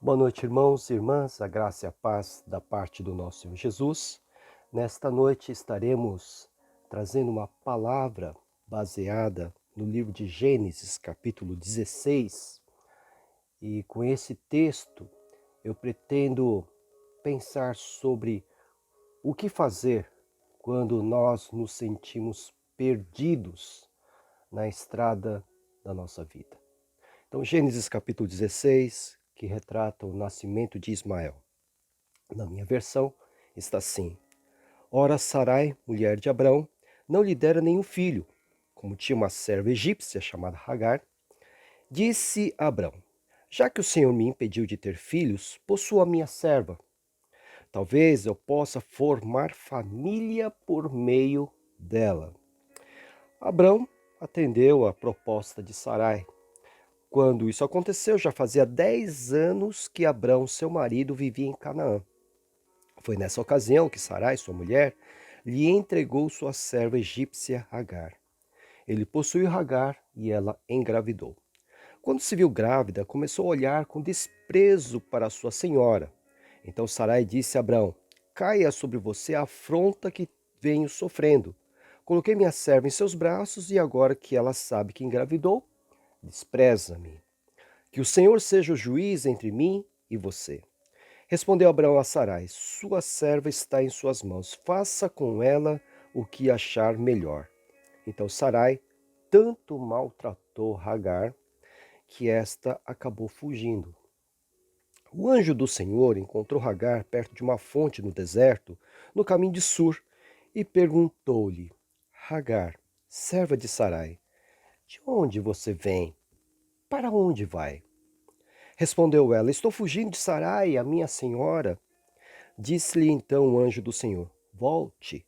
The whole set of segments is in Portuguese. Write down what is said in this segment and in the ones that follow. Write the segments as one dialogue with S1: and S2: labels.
S1: Boa noite, irmãos e irmãs, a graça e a paz da parte do nosso Senhor Jesus. Nesta noite estaremos trazendo uma palavra baseada no livro de Gênesis, capítulo 16. E com esse texto eu pretendo pensar sobre o que fazer quando nós nos sentimos perdidos na estrada da nossa vida. Então, Gênesis capítulo 16, que retrata o nascimento de Ismael. Na minha versão, está assim: Ora, Sarai, mulher de Abrão, não lhe dera nenhum filho. Como tinha uma serva egípcia chamada Hagar, disse a Abrão: Já que o Senhor me impediu de ter filhos, possuo a minha serva. Talvez eu possa formar família por meio dela. Abrão atendeu à proposta de Sarai. Quando isso aconteceu, já fazia 10 anos que Abrão, seu marido, vivia em Canaã. Foi nessa ocasião que Sarai, sua mulher, lhe entregou sua serva egípcia Hagar. Ele possuiu Hagar e ela engravidou. Quando se viu grávida, começou a olhar com desprezo para sua senhora. Então Sarai disse a Abrão: Caia sobre você a afronta que venho sofrendo. Coloquei minha serva em seus braços e agora que ela sabe que engravidou, despreza-me. Que o Senhor seja o juiz entre mim e você. Respondeu Abraão a Sarai: Sua serva está em suas mãos, faça com ela o que achar melhor. Então Sarai tanto maltratou Hagar que esta acabou fugindo. O anjo do Senhor encontrou Hagar perto de uma fonte no deserto, no caminho de Sur, e perguntou-lhe: Hagar, serva de Sarai, de onde você vem? Para onde vai? Respondeu ela: Estou fugindo de Sarai, a minha senhora. Disse-lhe então o anjo do Senhor: Volte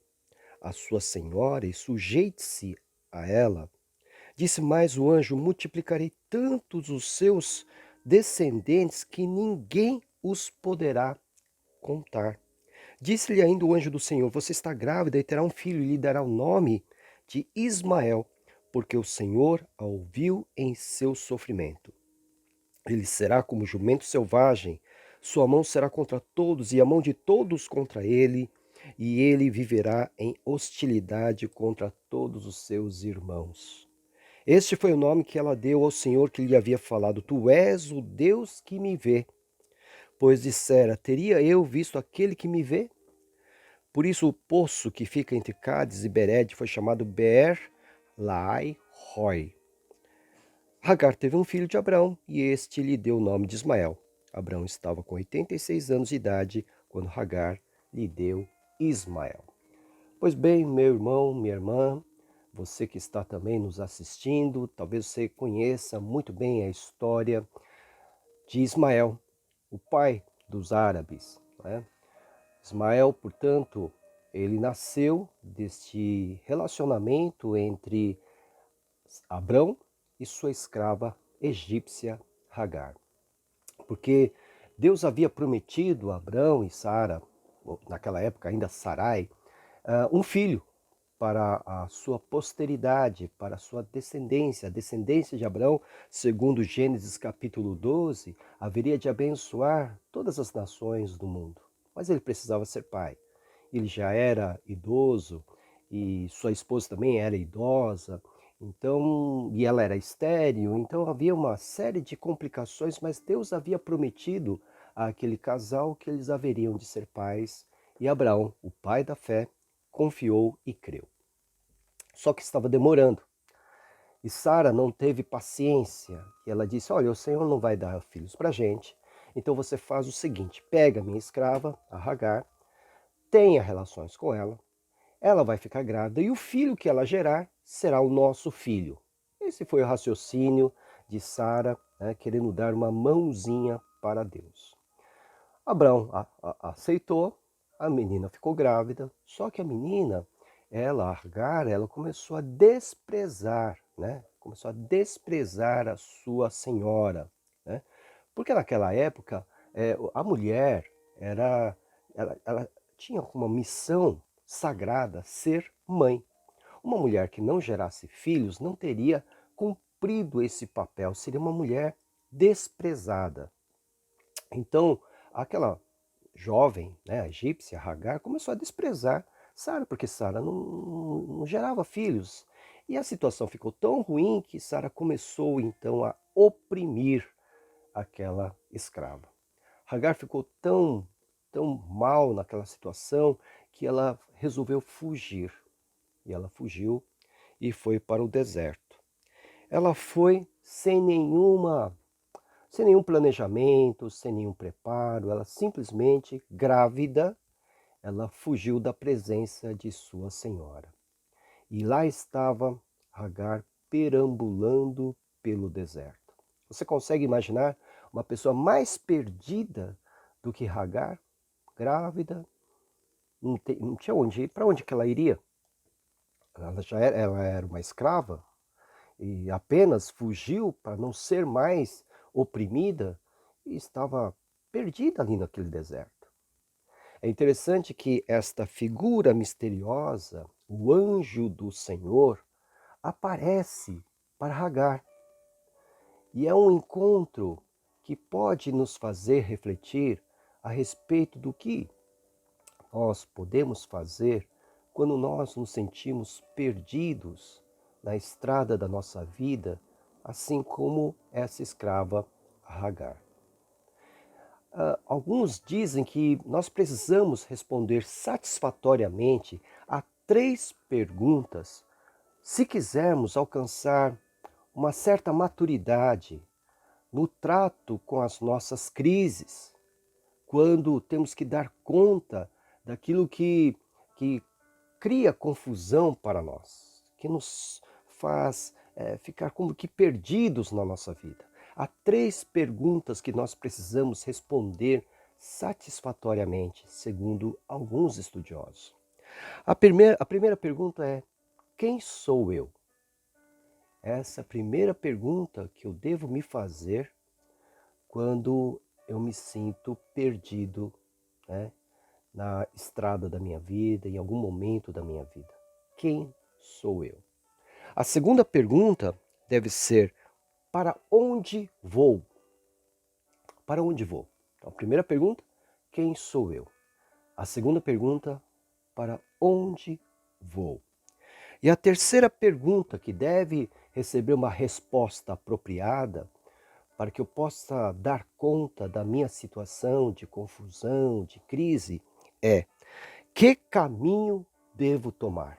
S1: à sua senhora e sujeite-se a ela. Disse mais o anjo: Multiplicarei tantos os seus descendentes que ninguém os poderá contar. Disse-lhe ainda o anjo do Senhor: Você está grávida e terá um filho, e lhe dará o nome de Ismael, porque o Senhor a ouviu em seu sofrimento. Ele será como jumento selvagem, sua mão será contra todos e a mão de todos contra ele, e ele viverá em hostilidade contra todos os seus irmãos. Este foi o nome que ela deu ao Senhor que lhe havia falado: Tu és o Deus que me vê. Pois dissera: Teria eu visto aquele que me vê? Por isso o poço que fica entre Cádiz e Bered foi chamado Beer-Lahai-Roi. Hagar teve um filho de Abrão, e este lhe deu o nome de Ismael. Abrão estava com 86 anos de idade quando Hagar lhe deu Ismael. Pois bem, meu irmão, minha irmã, você que está também nos assistindo, talvez você conheça muito bem a história de Ismael, o pai dos árabes, né? Ismael, portanto, ele nasceu deste relacionamento entre Abrão e sua escrava egípcia Hagar. Porque Deus havia prometido a Abrão e Sara, naquela época ainda Sarai, um filho para a sua posteridade, para a sua descendência. A descendência de Abrão, segundo Gênesis capítulo 12, haveria de abençoar todas as nações do mundo. Mas ele precisava ser pai. Ele já era idoso e sua esposa também era idosa, então, e ela era estéril, então havia uma série de complicações, mas Deus havia prometido àquele casal que eles haveriam de ser pais, e Abraão, o pai da fé, confiou e creu. Só que estava demorando. E Sara não teve paciência. E ela disse: Olha, o Senhor não vai dar filhos para a gente. Então você faz o seguinte: pega minha escrava, a Hagar, tenha relações com ela, ela vai ficar grávida e o filho que ela gerar será o nosso filho. Esse foi o raciocínio de Sara, né, querendo dar uma mãozinha para Deus. Abraão aceitou, a menina ficou grávida, só que a menina, ela, Agar, ela começou a desprezar, né? Começou a desprezar a sua senhora, né? Porque naquela época, a mulher ela tinha como missão sagrada ser mãe. Uma mulher que não gerasse filhos não teria cumprido esse papel, seria uma mulher desprezada. Então, aquela jovem, né, a egípcia, Hagar, começou a desprezar Sara, porque Sara não gerava filhos. E a situação ficou tão ruim que Sara começou então a oprimir aquela escrava. Hagar ficou tão mal naquela situação que ela resolveu fugir. E ela fugiu e foi para o deserto. Ela foi sem nenhum planejamento, sem nenhum preparo, ela simplesmente grávida, ela fugiu da presença de sua senhora. E lá estava Hagar perambulando pelo deserto. Você consegue imaginar uma pessoa mais perdida do que Hagar, grávida, não tinha onde ir, para onde que ela iria? Ela era uma escrava e apenas fugiu para não ser mais oprimida e estava perdida ali naquele deserto. É interessante que esta figura misteriosa, o anjo do Senhor, aparece para Hagar. E é um encontro que pode nos fazer refletir a respeito do que nós podemos fazer quando nós nos sentimos perdidos na estrada da nossa vida, assim como essa escrava Hagar. Alguns dizem que nós precisamos responder satisfatoriamente a 3 perguntas se quisermos alcançar uma certa maturidade no trato com as nossas crises, quando temos que dar conta daquilo que cria confusão para nós, que nos faz ficar como que perdidos na nossa vida. Há 3 perguntas que nós precisamos responder satisfatoriamente, segundo alguns estudiosos. A primeira pergunta é: quem sou eu? Essa é a primeira pergunta que eu devo me fazer quando eu me sinto perdido, né, na estrada da minha vida, em algum momento da minha vida. Quem sou eu? A segunda pergunta deve ser: para onde vou? Para onde vou? Então, a primeira pergunta: quem sou eu? A segunda pergunta: para onde vou? E a terceira pergunta, que deve receber uma resposta apropriada, para que eu possa dar conta da minha situação de confusão, de crise, é: que caminho devo tomar?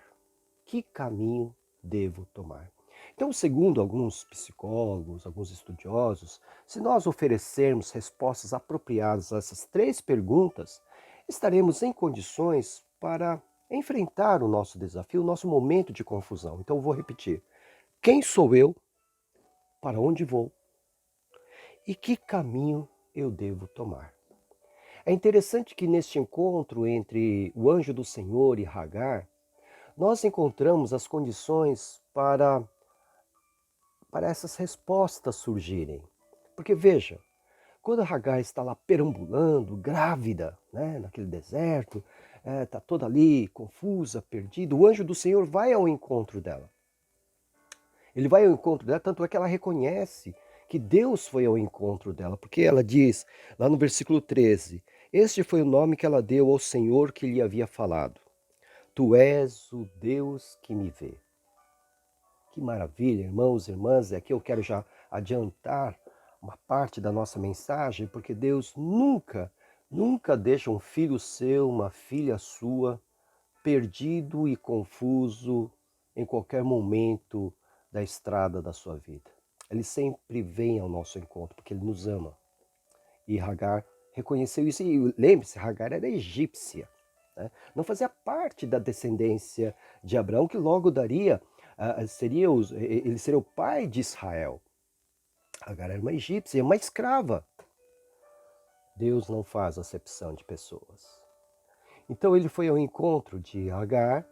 S1: Que caminho devo tomar? Então, segundo alguns psicólogos, alguns estudiosos, se nós oferecermos respostas apropriadas a essas 3 perguntas, estaremos em condições para enfrentar o nosso desafio, o nosso momento de confusão. Então, eu vou repetir: quem sou eu? Para onde vou? E que caminho eu devo tomar? É interessante que neste encontro entre o anjo do Senhor e Hagar, nós encontramos as condições para essas respostas surgirem. Porque veja, quando Hagar está lá perambulando, grávida, né, naquele deserto, está toda ali confusa, perdida, o anjo do Senhor vai ao encontro dela. Ele vai ao encontro dela, tanto é que ela reconhece que Deus foi ao encontro dela, porque ela diz, lá no versículo 13, este foi o nome que ela deu ao Senhor que lhe havia falado: Tu és o Deus que me vê. Que maravilha, irmãos e irmãs, é que eu quero já adiantar uma parte da nossa mensagem, porque Deus nunca deixa um filho seu, uma filha sua, perdido e confuso em qualquer momento da estrada da sua vida. Ele sempre vem ao nosso encontro, porque Ele nos ama. E Hagar reconheceu isso. E lembre-se, Hagar era egípcia, né? Não fazia parte da descendência de Abraão, que logo daria, ele seria o pai de Israel. Hagar era uma egípcia, uma escrava. Deus não faz acepção de pessoas. Então ele foi ao encontro de Hagar,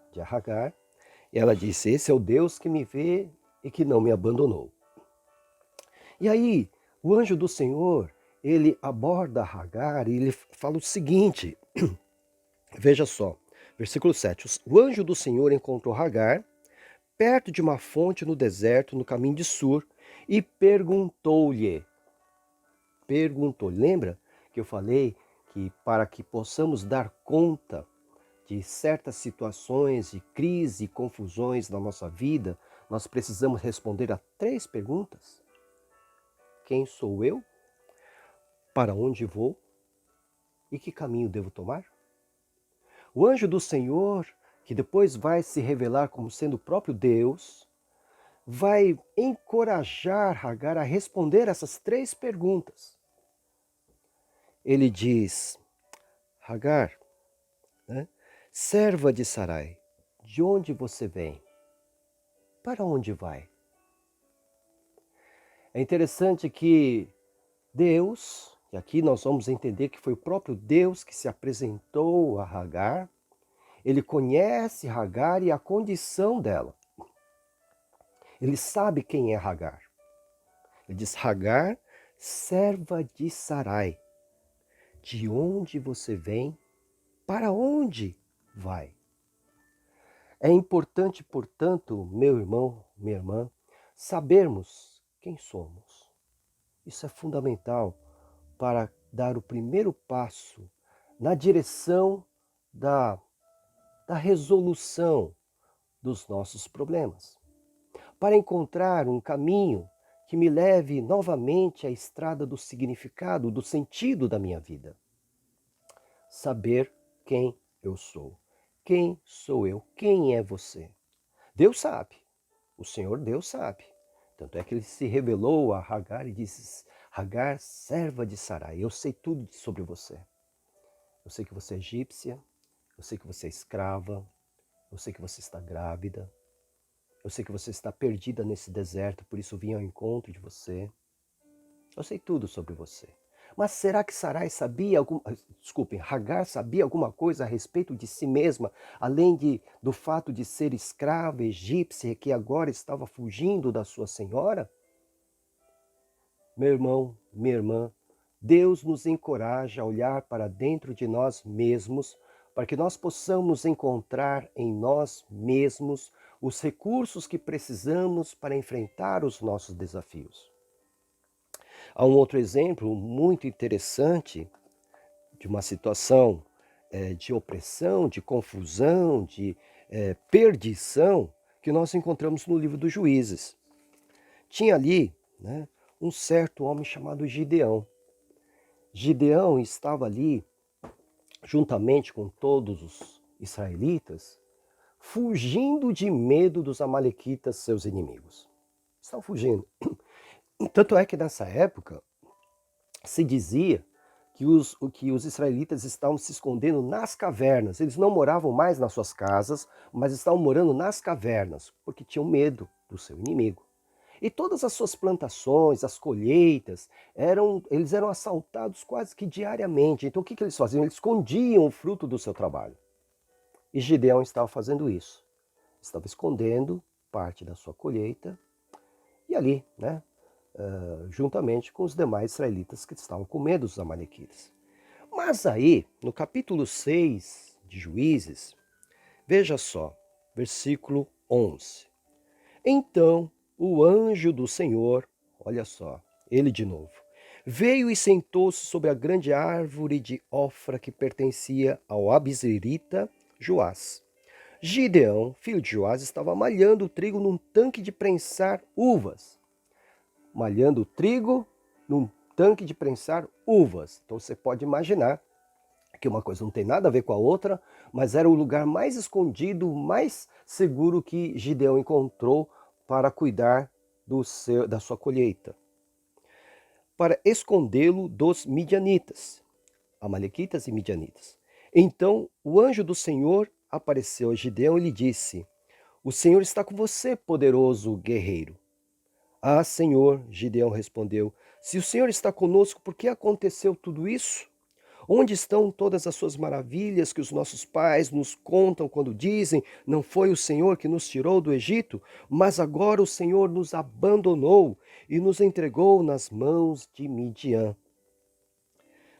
S1: e ela disse: esse é o Deus que me vê e que não me abandonou. E aí, o anjo do Senhor, ele aborda Hagar e ele fala o seguinte, veja só, versículo 7. O anjo do Senhor encontrou Hagar perto de uma fonte no deserto, no caminho de Sur, e perguntou-lhe, lembra que eu falei que para que possamos dar conta de certas situações de crise e confusões na nossa vida, nós precisamos responder a 3 perguntas. Quem sou eu? Para onde vou? E que caminho devo tomar? O anjo do Senhor, que depois vai se revelar como sendo o próprio Deus, vai encorajar Agar a responder essas 3 perguntas. Ele diz: Agar, né, serva de Sarai, de onde você vem? Para onde vai? É interessante que Deus, e aqui nós vamos entender que foi o próprio Deus que se apresentou a Agar, ele conhece Agar e a condição dela. Ele sabe quem é Agar. Ele diz: Agar, serva de Sarai, de onde você vem? Para onde vai? É importante, portanto, meu irmão, minha irmã, sabermos quem somos. Isso é fundamental para dar o primeiro passo na direção da resolução dos nossos problemas. Para encontrar um caminho que me leve novamente à estrada do significado, do sentido da minha vida. Saber quem eu sou. Quem sou eu? Quem é você? Deus sabe. O Senhor Deus sabe. Tanto é que ele se revelou a Agar e disse: Agar, serva de Sarai, eu sei tudo sobre você. Eu sei que você é egípcia, eu sei que você é escrava, eu sei que você está grávida, eu sei que você está perdida nesse deserto, por isso vim ao encontro de você. Eu sei tudo sobre você. Mas será que Sarai sabia Agar sabia alguma coisa a respeito de si mesma, além do fato de ser escrava egípcia que agora estava fugindo da sua senhora? Meu irmão, minha irmã, Deus nos encoraja a olhar para dentro de nós mesmos, para que nós possamos encontrar em nós mesmos os recursos que precisamos para enfrentar os nossos desafios. Há um outro exemplo muito interessante de uma situação de opressão, de confusão, de perdição, que nós encontramos no livro dos Juízes. Tinha ali, né, um certo homem chamado Gideão. Gideão estava ali, juntamente com todos os israelitas, fugindo de medo dos amalequitas, seus inimigos. Estavam fugindo. Tanto é que nessa época se dizia que os israelitas estavam se escondendo nas cavernas. Eles não moravam mais nas suas casas, mas estavam morando nas cavernas, porque tinham medo do seu inimigo. E todas as suas plantações, as colheitas, eles eram assaltados quase que diariamente. Então o que eles faziam? Eles escondiam o fruto do seu trabalho. E Gideão estava fazendo isso. Estava escondendo parte da sua colheita e ali, né, juntamente com os demais israelitas que estavam com medo dos amalequitas. Mas aí, no capítulo 6 de Juízes, veja só, versículo 11. Então o anjo do Senhor, olha só, ele de novo, veio e sentou-se sobre a grande árvore de Ofra que pertencia ao abizerita Joás. Gideão, filho de Joás, estava malhando o trigo num tanque de prensar uvas. Malhando o trigo num tanque de prensar uvas. Então você pode imaginar que uma coisa não tem nada a ver com a outra, mas era o lugar mais escondido, mais seguro que Gideão encontrou para cuidar da sua colheita, para escondê-lo dos midianitas, amalequitas e midianitas. Então o anjo do Senhor apareceu a Gideão e lhe disse: O Senhor está com você, poderoso guerreiro. Ah, Senhor, Gideão respondeu, se o Senhor está conosco, por que aconteceu tudo isso? Onde estão todas as suas maravilhas que os nossos pais nos contam quando dizem, não foi o Senhor que nos tirou do Egito, mas agora o Senhor nos abandonou e nos entregou nas mãos de Midian.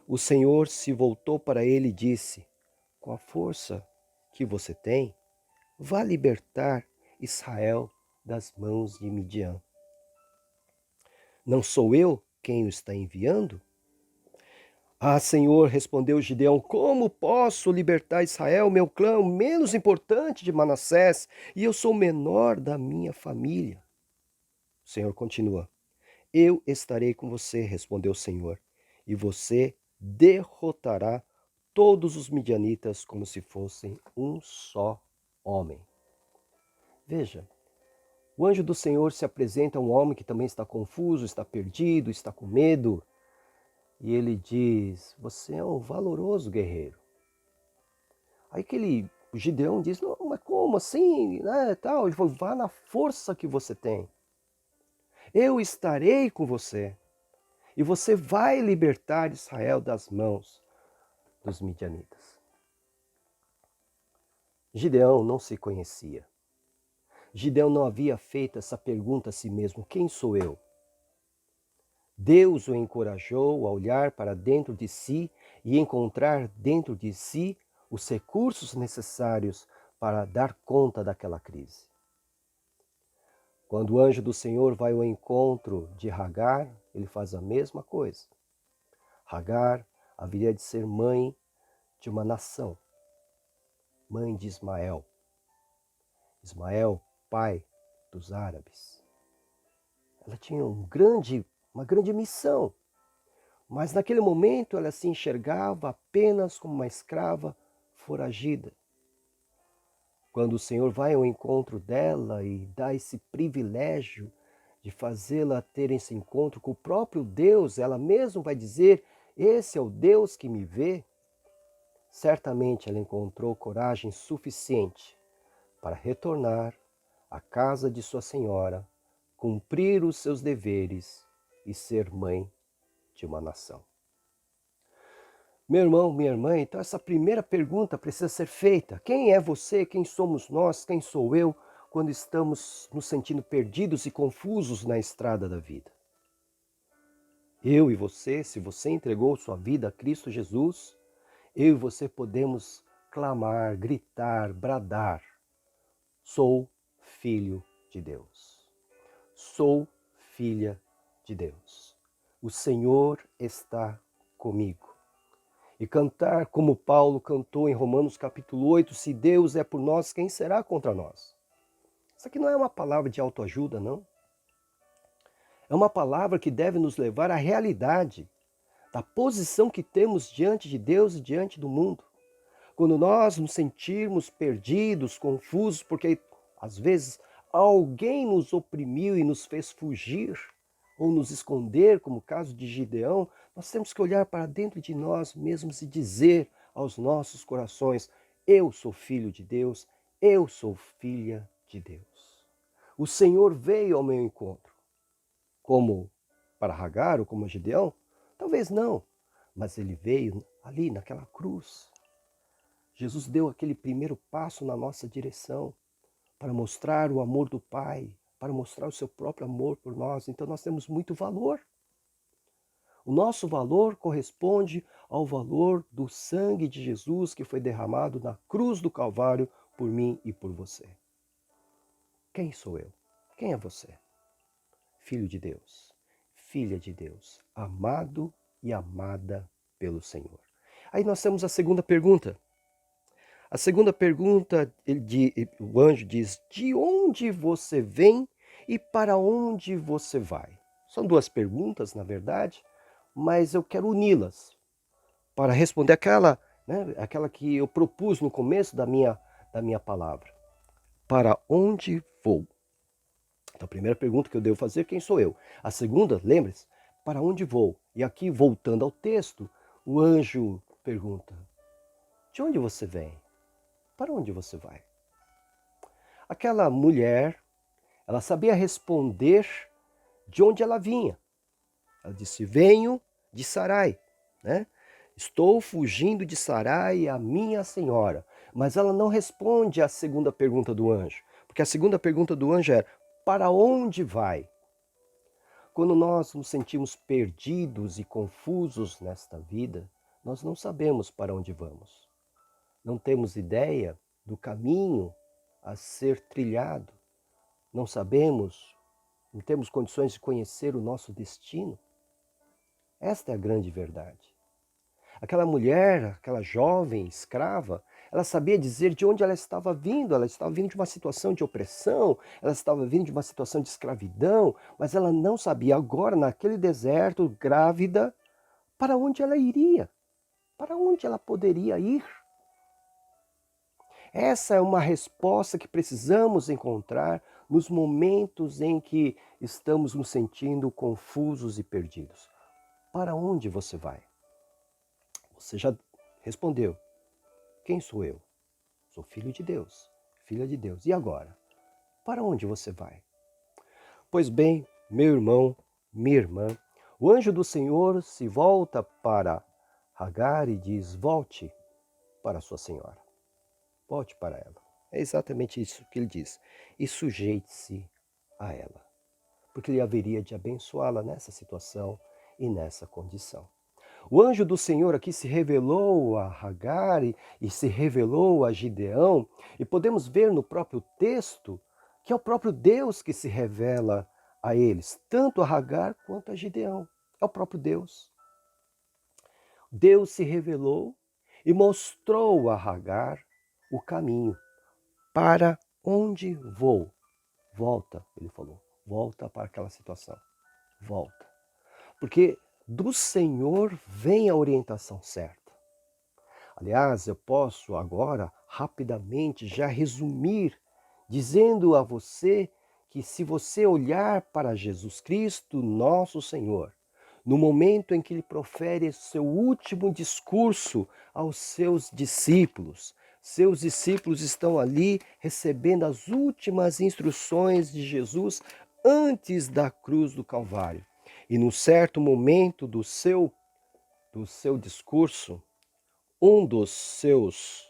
S1: O Senhor se voltou para ele e disse, com a força que você tem, vá libertar Israel das mãos de Midian. Não sou eu quem o está enviando? Ah, Senhor, respondeu Gideão, como posso libertar Israel, meu clã, o menos importante de Manassés, e eu sou o menor da minha família? O Senhor continua, eu estarei com você, respondeu o Senhor, e você derrotará todos os midianitas como se fossem um só homem. Veja, o anjo do Senhor se apresenta a um homem que também está confuso, está perdido, está com medo, e ele diz, você é um valoroso guerreiro. Aí o Gideão diz, não, mas como assim? Tal. Ele falou, vá na força que você tem. Eu estarei com você. E você vai libertar Israel das mãos dos midianitas. Gideão não se conhecia. Gideão não havia feito essa pergunta a si mesmo, quem sou eu? Deus o encorajou a olhar para dentro de si e encontrar dentro de si os recursos necessários para dar conta daquela crise. Quando o anjo do Senhor vai ao encontro de Hagar, ele faz a mesma coisa. Hagar haveria de ser mãe de uma nação, mãe de Ismael. Ismael, pai dos árabes. Ela tinha uma grande missão, mas naquele momento ela se enxergava apenas como uma escrava foragida. Quando o Senhor vai ao encontro dela e dá esse privilégio de fazê-la ter esse encontro com o próprio Deus, ela mesma vai dizer, esse é o Deus que me vê. Certamente ela encontrou coragem suficiente para retornar à casa de sua senhora, cumprir os seus deveres e ser mãe de uma nação. Meu irmão, minha irmã, então essa primeira pergunta precisa ser feita. Quem é você? Quem somos nós? Quem sou eu? Quando estamos nos sentindo perdidos e confusos na estrada da vida. Eu e você, se você entregou sua vida a Cristo Jesus, eu e você podemos clamar, gritar, bradar. Sou filho de Deus. Sou filha de Deus. O Senhor está comigo. E cantar como Paulo cantou em Romanos capítulo 8, se Deus é por nós, quem será contra nós? Isso aqui não é uma palavra de autoajuda, não. É uma palavra que deve nos levar à realidade da posição que temos diante de Deus e diante do mundo. Quando nós nos sentirmos perdidos, confusos, porque às vezes alguém nos oprimiu e nos fez fugir ou nos esconder, como o caso de Gideão, nós temos que olhar para dentro de nós mesmos e dizer aos nossos corações, eu sou filho de Deus, eu sou filha de Deus. O Senhor veio ao meu encontro, como para Hagar ou como Gideão? Talvez não, mas ele veio ali naquela cruz. Jesus deu aquele primeiro passo na nossa direção para mostrar o amor do Pai, para mostrar o seu próprio amor por nós. Então nós temos muito valor. O nosso valor corresponde ao valor do sangue de Jesus que foi derramado na cruz do Calvário por mim e por você. Quem sou eu? Quem é você? Filho de Deus, filha de Deus, amado e amada pelo Senhor. Aí nós temos a segunda pergunta. A segunda pergunta, o anjo diz, de onde você vem e para onde você vai? São duas perguntas, na verdade, mas eu quero uni-las para responder aquela que eu propus no começo da minha palavra. Para onde vou? Então, a primeira pergunta que eu devo fazer, quem sou eu? A segunda, lembre-se, para onde vou? E aqui, voltando ao texto, o anjo pergunta, de onde você vem? Para onde você vai? Aquela mulher, ela sabia responder de onde ela vinha. Ela disse, venho de Sarai, né? Estou fugindo de Sarai, a minha senhora. Mas ela não responde à segunda pergunta do anjo. Porque a segunda pergunta do anjo era, para onde vai? Quando nós nos sentimos perdidos e confusos nesta vida, nós não sabemos para onde vamos. Não temos ideia do caminho a ser trilhado. Não sabemos, não temos condições de conhecer o nosso destino. Esta é a grande verdade. Aquela mulher, aquela jovem escrava, ela sabia dizer de onde ela estava vindo. Ela estava vindo de uma situação de opressão, ela estava vindo de uma situação de escravidão, mas ela não sabia agora, naquele deserto, grávida, para onde ela iria, para onde ela poderia ir. Essa é uma resposta que precisamos encontrar nos momentos em que estamos nos sentindo confusos e perdidos. Para onde você vai? Você já respondeu. Quem sou eu? Sou filho de Deus, filha de Deus. E agora? Para onde você vai? Pois bem, meu irmão, minha irmã, o anjo do Senhor se volta para Agar e diz: volte para sua senhora. Volte para ela. É exatamente isso que ele diz. E sujeite-se a ela, porque ele haveria de abençoá-la nessa situação e nessa condição. O anjo do Senhor aqui se revelou a Agar e se revelou a Gideão, e podemos ver no próprio texto que é o próprio Deus que se revela a eles, tanto a Agar quanto a Gideão. É o próprio Deus. Deus se revelou e mostrou a Agar o caminho. Para onde vou? Volta, ele falou. Volta para aquela situação. Volta. Porque do Senhor vem a orientação certa. Aliás, eu posso agora rapidamente já resumir, dizendo a você que se você olhar para Jesus Cristo, nosso Senhor, no momento em que ele profere seu último discurso aos seus discípulos estão ali recebendo as últimas instruções de Jesus antes da cruz do Calvário. E num certo momento do seu discurso, um dos seus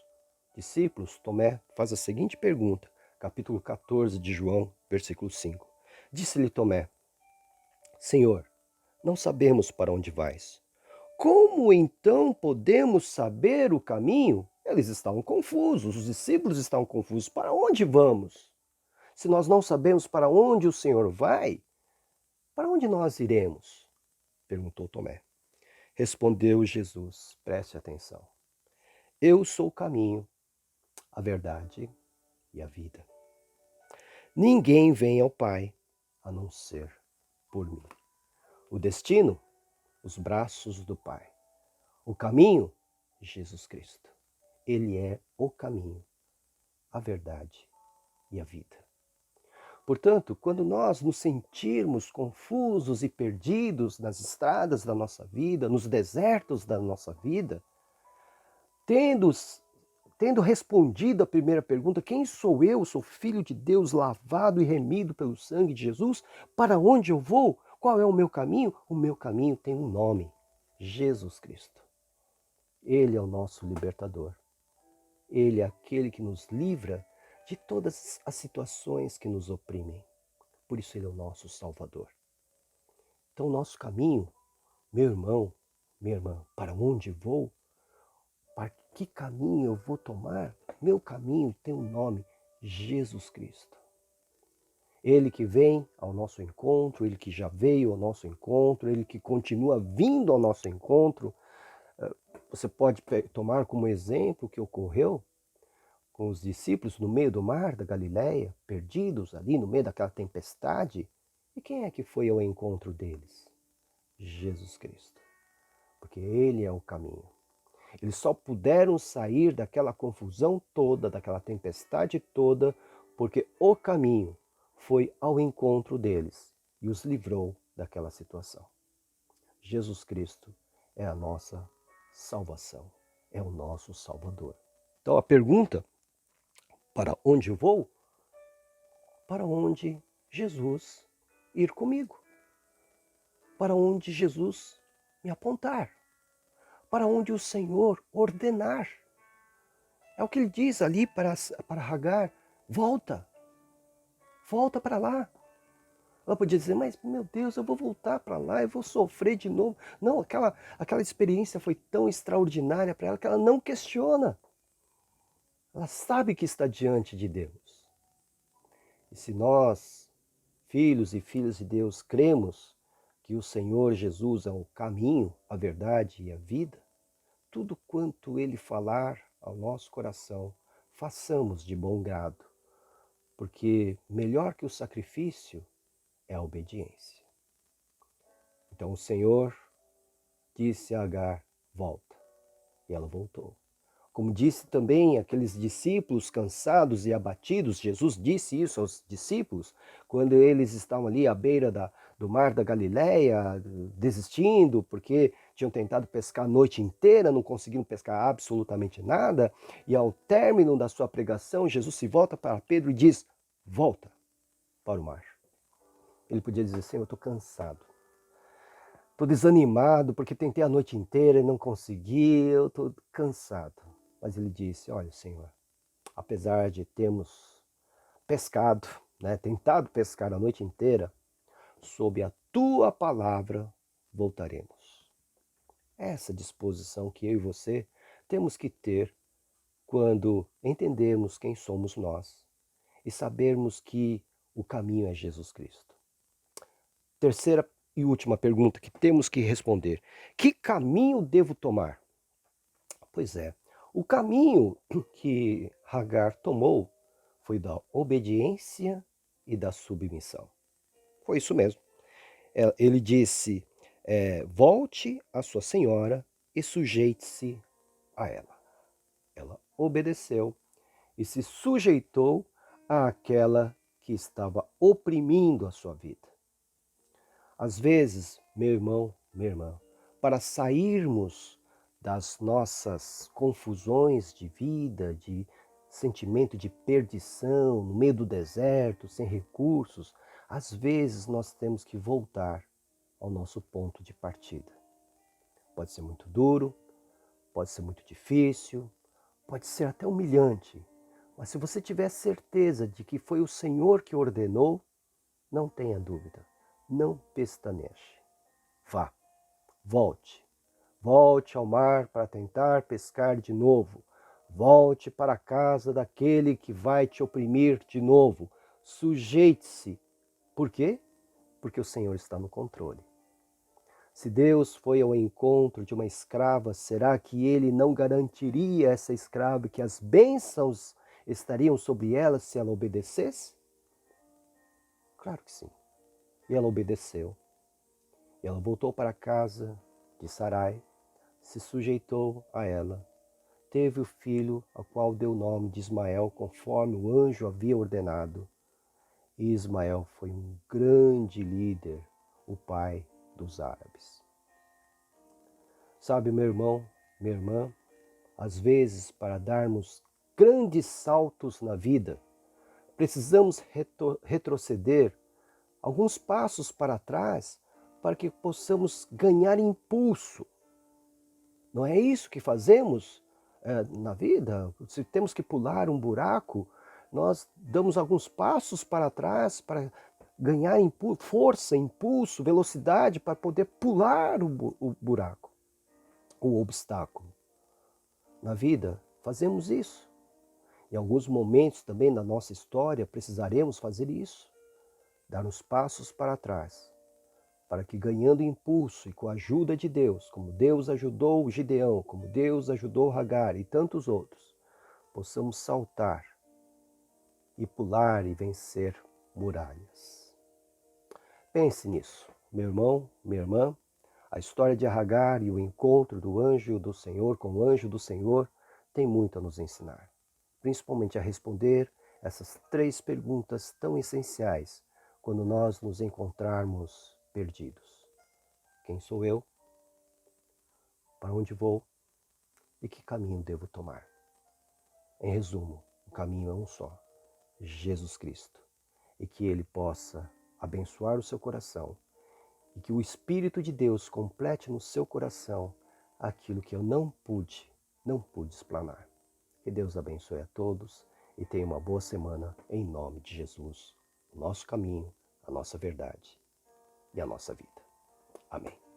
S1: discípulos, Tomé, faz a seguinte pergunta, capítulo 14 de João, versículo 5. Disse-lhe Tomé: Senhor, não sabemos para onde vais. Como então podemos saber o caminho? Eles estavam confusos, os discípulos estavam confusos. Para onde vamos? Se nós não sabemos para onde o Senhor vai, para onde nós iremos? Perguntou Tomé. Respondeu Jesus, preste atenção. Eu sou o caminho, a verdade e a vida. Ninguém vem ao Pai a não ser por mim. O destino, os braços do Pai. O caminho, Jesus Cristo. Ele é o caminho, a verdade e a vida. Portanto, quando nós nos sentirmos confusos e perdidos nas estradas da nossa vida, nos desertos da nossa vida, tendo respondido a primeira pergunta, quem sou eu? Sou filho de Deus, lavado e remido pelo sangue de Jesus. Para onde eu vou? Qual é o meu caminho? O meu caminho tem um nome, Jesus Cristo. Ele é o nosso libertador. Ele é aquele que nos livra de todas as situações que nos oprimem. Por isso ele é o nosso Salvador. Então o nosso caminho, meu irmão, minha irmã, para onde vou? Para que caminho eu vou tomar? Meu caminho tem um nome, Jesus Cristo. Ele que vem ao nosso encontro, ele que já veio ao nosso encontro, ele que continua vindo ao nosso encontro. Você pode tomar como exemplo o que ocorreu com os discípulos no meio do mar da Galileia, perdidos ali no meio daquela tempestade. E quem é que foi ao encontro deles? Jesus Cristo. Porque ele é o caminho. Eles só puderam sair daquela confusão toda, daquela tempestade toda, porque o caminho foi ao encontro deles e os livrou daquela situação. Jesus Cristo é a nossa salvação, é o nosso Salvador. Então a pergunta, para onde eu vou? Para onde Jesus ir comigo. Para onde Jesus me apontar. Para onde o Senhor ordenar. É o que ele diz ali para Agar, volta para lá. Ela podia dizer, mas meu Deus, eu vou voltar para lá, eu vou sofrer de novo. Não, aquela experiência foi tão extraordinária para ela que ela não questiona. Ela sabe que está diante de Deus. E se nós, filhos e filhas de Deus, cremos que o Senhor Jesus é o caminho, a verdade e a vida, tudo quanto Ele falar ao nosso coração, façamos de bom grado, porque melhor que o sacrifício é a obediência. Então o Senhor disse a Agar, volta, e ela voltou. Como disse também aqueles discípulos cansados e abatidos, Jesus disse isso aos discípulos, quando eles estavam ali à beira do mar da Galileia, desistindo, porque tinham tentado pescar a noite inteira, não conseguiram pescar absolutamente nada, e ao término da sua pregação, Jesus se volta para Pedro e diz, volta para o mar. Ele podia dizer assim, eu estou cansado. Estou desanimado porque tentei a noite inteira e não consegui, eu estou cansado. Mas ele disse, olha, Senhor, apesar de termos pescado, tentado pescar a noite inteira, sob a tua palavra voltaremos. Essa disposição que eu e você temos que ter quando entendermos quem somos nós e sabermos que o caminho é Jesus Cristo. Terceira e última pergunta que temos que responder. Que caminho devo tomar? Pois é, o caminho que Hagar tomou foi da obediência e da submissão. Foi isso mesmo. Ele disse, volte à sua senhora e sujeite-se a ela. Ela obedeceu e se sujeitou àquela que estava oprimindo a sua vida. Às vezes, meu irmão, minha irmã, para sairmos das nossas confusões de vida, de sentimento de perdição, no meio do deserto, sem recursos, às vezes nós temos que voltar ao nosso ponto de partida. Pode ser muito duro, pode ser muito difícil, pode ser até humilhante, mas se você tiver certeza de que foi o Senhor que ordenou, não tenha dúvida, não pestaneje. Vá, volte. Volte ao mar para tentar pescar de novo. Volte para a casa daquele que vai te oprimir de novo. Sujeite-se. Por quê? Porque o Senhor está no controle. Se Deus foi ao encontro de uma escrava, será que Ele não garantiria a essa escrava que as bênçãos estariam sobre ela se ela obedecesse? Claro que sim. E ela obedeceu. E ela voltou para a casa de Sarai, se sujeitou a ela, teve o filho, ao qual deu o nome de Ismael, conforme o anjo havia ordenado. E Ismael foi um grande líder, o pai dos árabes. Sabe, meu irmão, minha irmã, às vezes, para darmos grandes saltos na vida, precisamos retroceder alguns passos para trás para que possamos ganhar impulso. Não é isso que fazemos na vida? Se temos que pular um buraco, nós damos alguns passos para trás para ganhar força, impulso, velocidade para poder pular o buraco, o obstáculo. Na vida, fazemos isso. Em alguns momentos também da nossa história, precisaremos fazer isso. Dar uns passos para trás, para que ganhando impulso e com a ajuda de Deus, como Deus ajudou Gideão, como Deus ajudou Hagar e tantos outros, possamos saltar e pular e vencer muralhas. Pense nisso, meu irmão, minha irmã. A história de Hagar e o encontro do anjo do Senhor com o anjo do Senhor tem muito a nos ensinar, principalmente a responder essas 3 perguntas tão essenciais quando nós nos encontrarmos perdidos. Quem sou eu? Para onde vou? E que caminho devo tomar? Em resumo, o caminho é um só, Jesus Cristo. E que Ele possa abençoar o seu coração e que o Espírito de Deus complete no seu coração aquilo que eu não pude explanar. Que Deus abençoe a todos e tenha uma boa semana em nome de Jesus, o nosso caminho, a nossa verdade e a nossa vida. Amém.